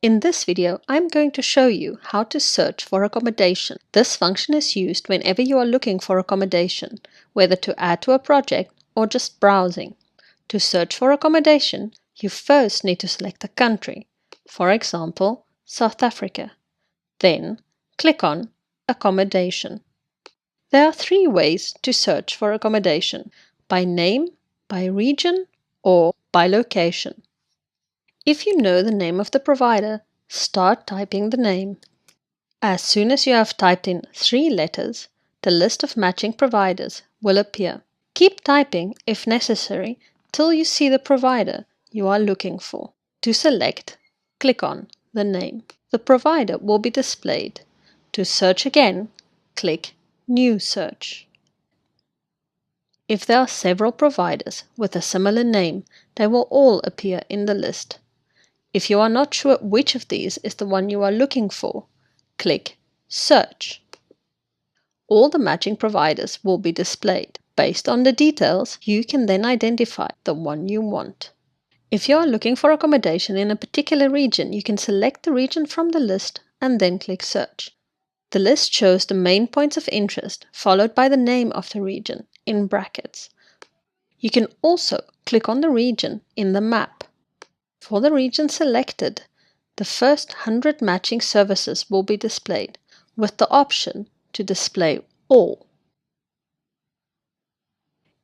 In this video, I'm going to show you how to search for accommodation. This function is used whenever you are looking for accommodation, whether to add to a project or just browsing. To search for accommodation, you first need to select a country, for example, South Africa. Then, click on Accommodation. There are three ways to search for accommodation: by name, by region, or by location. If you know the name of the provider, start typing the name. As soon as you have typed in 3 letters, the list of matching providers will appear. Keep typing, if necessary, till you see the provider you are looking for. To select, click on the name. The provider will be displayed. To search again, click New Search. If there are several providers with a similar name, they will all appear in the list. If you are not sure which of these is the one you are looking for, click Search. All the matching providers will be displayed. Based on the details, you can then identify the one you want. If you are looking for accommodation in a particular region, you can select the region from the list and then click Search. The list shows the main points of interest, followed by the name of the region in brackets. You can also click on the region in the map. For the region selected, the first 100 matching services will be displayed, with the option to display all.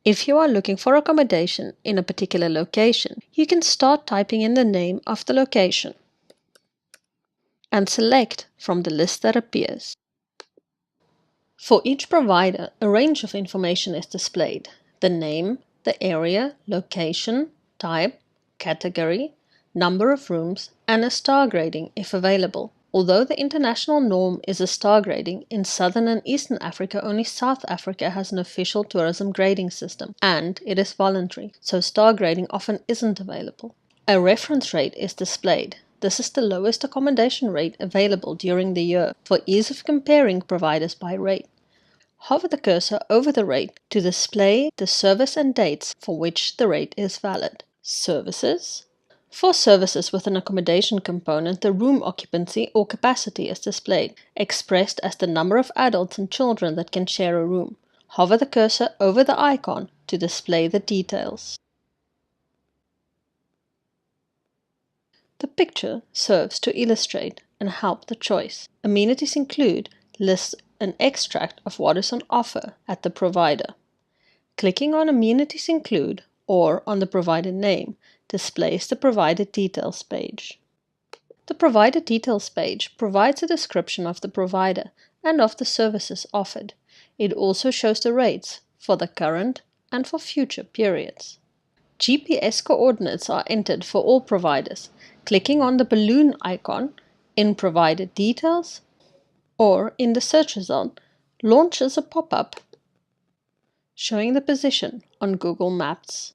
If you are looking for accommodation in a particular location, you can start typing in the name of the location and select from the list that appears. For each provider, a range of information is displayed: the name, the area, location, type, category, number of rooms, and a star grading if available. Although the international norm is a star grading, in Southern and Eastern Africa only South Africa has an official tourism grading system, and it is voluntary, so star grading often isn't available. A reference rate is displayed. This is the lowest accommodation rate available during the year, for ease of comparing providers by rate. Hover the cursor over the rate to display the service and dates for which the rate is valid. Services. For services with an accommodation component, the room occupancy or capacity is displayed, expressed as the number of adults and children that can share a room. Hover the cursor over the icon to display the details. The picture serves to illustrate and help the choice. Amenities include lists an extract of what is on offer at the provider. Clicking on Amenities Include or on the provider name displays the Provider Details page. The Provider Details page provides a description of the provider and of the services offered. It also shows the rates for the current and for future periods. GPS coordinates are entered for all providers. Clicking on the balloon icon in Provider Details or in the search result launches a pop-up showing the position on Google Maps.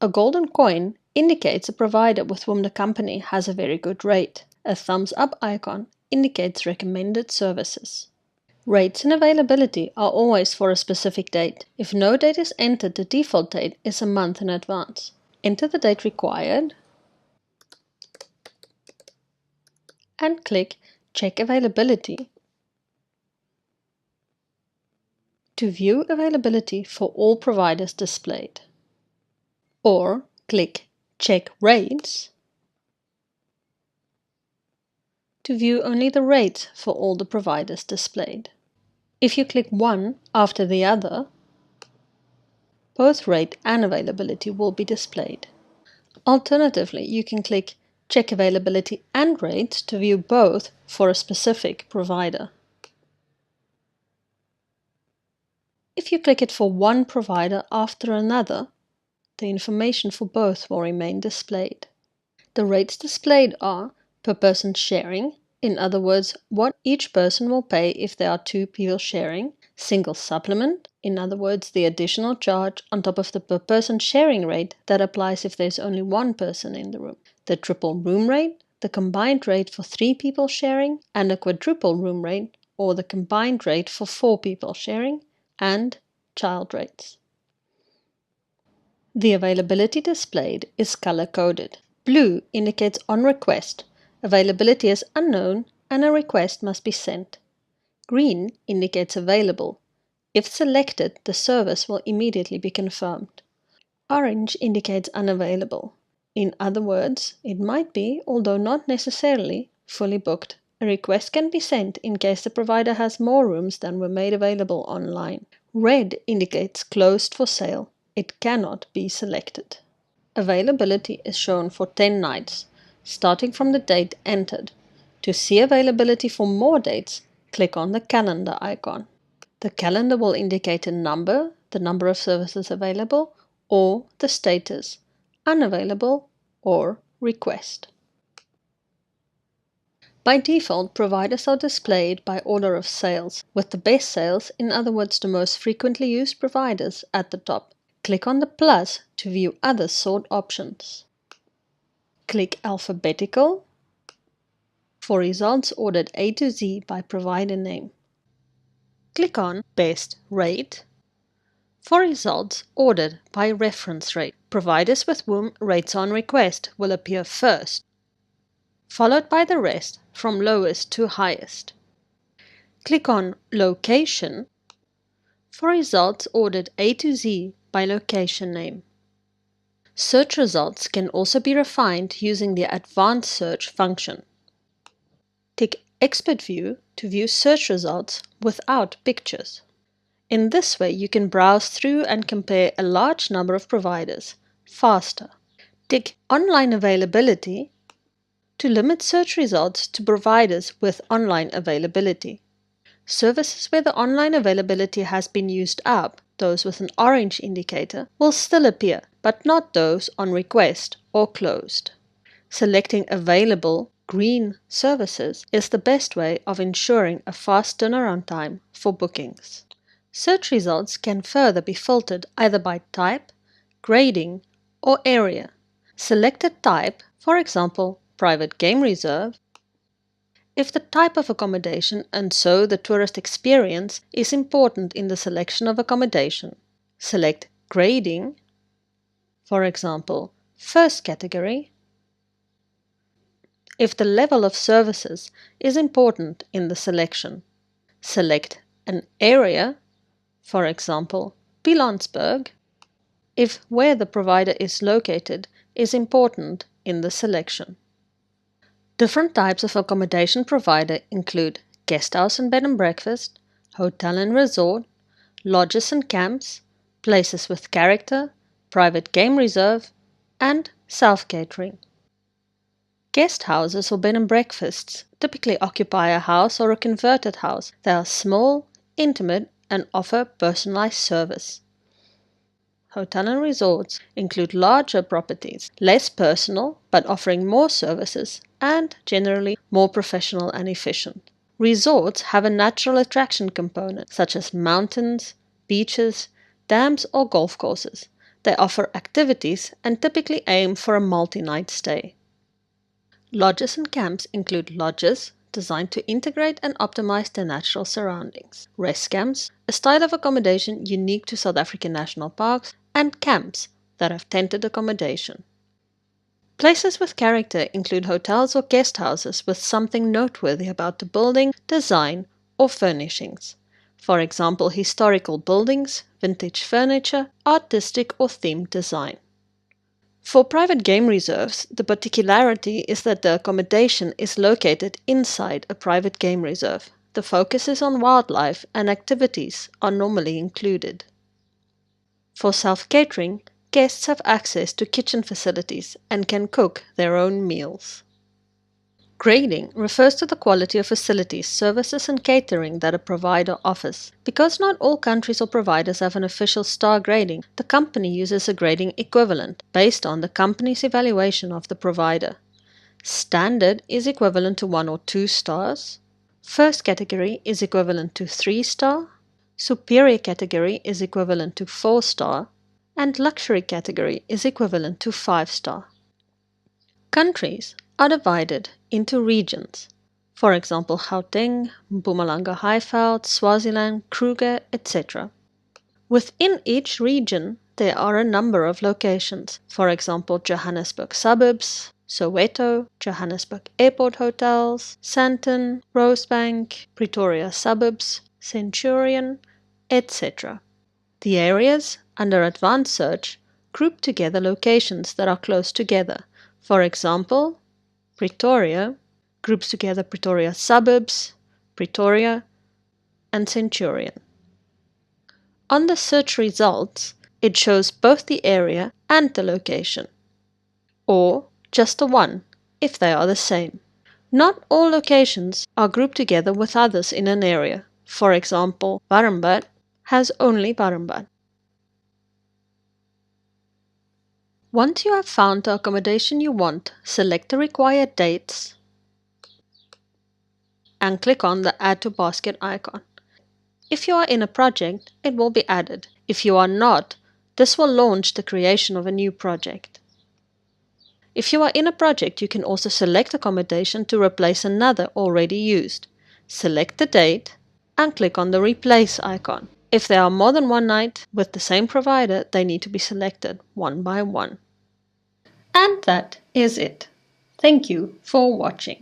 A golden coin indicates a provider with whom the company has a very good rate. A thumbs up icon indicates recommended services. Rates and availability are always for a specific date. If no date is entered, the default date is a month in advance. Enter the date required and click Check Availability to view availability for all providers displayed. Or click Check Rates to view only the rates for all the providers displayed. If you click one after the other, both rate and availability will be displayed. Alternatively, you can click Check Availability and Rates to view both for a specific provider. If you click it for one provider after another, the information for both will remain displayed. The rates displayed are per person sharing, in other words, what each person will pay if there are 2 people sharing; single supplement, in other words, the additional charge on top of the per person sharing rate that applies if there's only one person in the room; the triple room rate, the combined rate for 3 people sharing, and the quadruple room rate, or the combined rate for 4 people sharing, and child rates. The availability displayed is color-coded. Blue indicates on request, Availability is unknown and a request must be sent. Green indicates available. If selected, the service will immediately be confirmed. Orange indicates unavailable. In other words, it might be, although not necessarily, fully booked. A request can be sent in case the provider has more rooms than were made available online. Red indicates closed for sale. It cannot be selected. Availability is shown for 10 nights, starting from the date entered. To see availability for more dates, click on the calendar icon. The calendar will indicate a number, the number of services available, or the status, unavailable or request. By default, providers are displayed by order of sales, with the best sales, in other words the most frequently used providers, at the top. Click on the plus to view other sort options. Click alphabetical for results ordered A to Z by provider name. Click on best rate for results ordered by reference rate. Providers with whom rates on request will appear first, followed by the rest from lowest to highest. Click on location for results ordered A to Z by location name. Search results can also be refined using the advanced search function. Tick Expert View to view search results without pictures. In this way, you can browse through and compare a large number of providers faster. Tick Online Availability to limit search results to providers with online availability. Services where the online availability has been used up, those with an orange indicator, will still appear, but not those on request or closed. Selecting available green services is the best way of ensuring a fast turnaround time for bookings. Search results can further be filtered either by type, grading, or area. Select a type, for example, private game reserve, if the type of accommodation and so the tourist experience is important in the selection of accommodation. Select grading, for example, first category, if the level of services is important in the selection. Select an area, for example, Pilansberg, if where the provider is located is important in the selection. Different types of accommodation provider include guesthouse and bed and breakfast, hotel and resort, lodges and camps, places with character, private game reserve, and self-catering. Guest houses or bed and breakfasts typically occupy a house or a converted house. They are small, intimate, and offer personalized service. Hotel and resorts include larger properties, less personal but offering more services and generally more professional and efficient. Resorts have a natural attraction component such as mountains, beaches, dams or golf courses. They offer activities and typically aim for a multi-night stay. Lodges and camps include lodges designed to integrate and optimize their natural surroundings, rest camps, a style of accommodation unique to South African national parks, and camps that have tented accommodation. Places with character include hotels or guest houses with something noteworthy about the building, design, or furnishings. For example, historical buildings, vintage furniture, artistic or themed design. For private game reserves, the particularity is that the accommodation is located inside a private game reserve. The focus is on wildlife and activities are normally included. For self-catering, guests have access to kitchen facilities and can cook their own meals. Grading refers to the quality of facilities, services and catering that a provider offers. Because not all countries or providers have an official star grading, the company uses a grading equivalent based on the company's evaluation of the provider. Standard is equivalent to 1 or 2 stars. First category is equivalent to 3 star. Superior category is equivalent to 4 star. And luxury category is equivalent to 5 star. Countries are divided into regions. For example, Gauteng, Mpumalanga Highveld, Swaziland, Kruger, etc. Within each region, there are a number of locations. For example, Johannesburg suburbs, Soweto, Johannesburg Airport Hotels, Sandton, Rosebank, Pretoria Suburbs, Centurion, etc. The areas under Advanced Search group together locations that are close together. For example, Pretoria groups together Pretoria Suburbs, Pretoria, and Centurion. On the search results, it shows both the area and the location, or just the one if they are the same. Not all locations are grouped together with others in an area. For example, Warmbad has only Warmbad. Once you have found the accommodation you want, select the required dates and click on the Add to Basket icon. If you are in a project, it will be added. If you are not, this will launch the creation of a new project. If you are in a project, you can also select accommodation to replace another already used. Select the date and click on the Replace icon. If there are more than one night with the same provider, they need to be selected one by one. And that is it. Thank you for watching.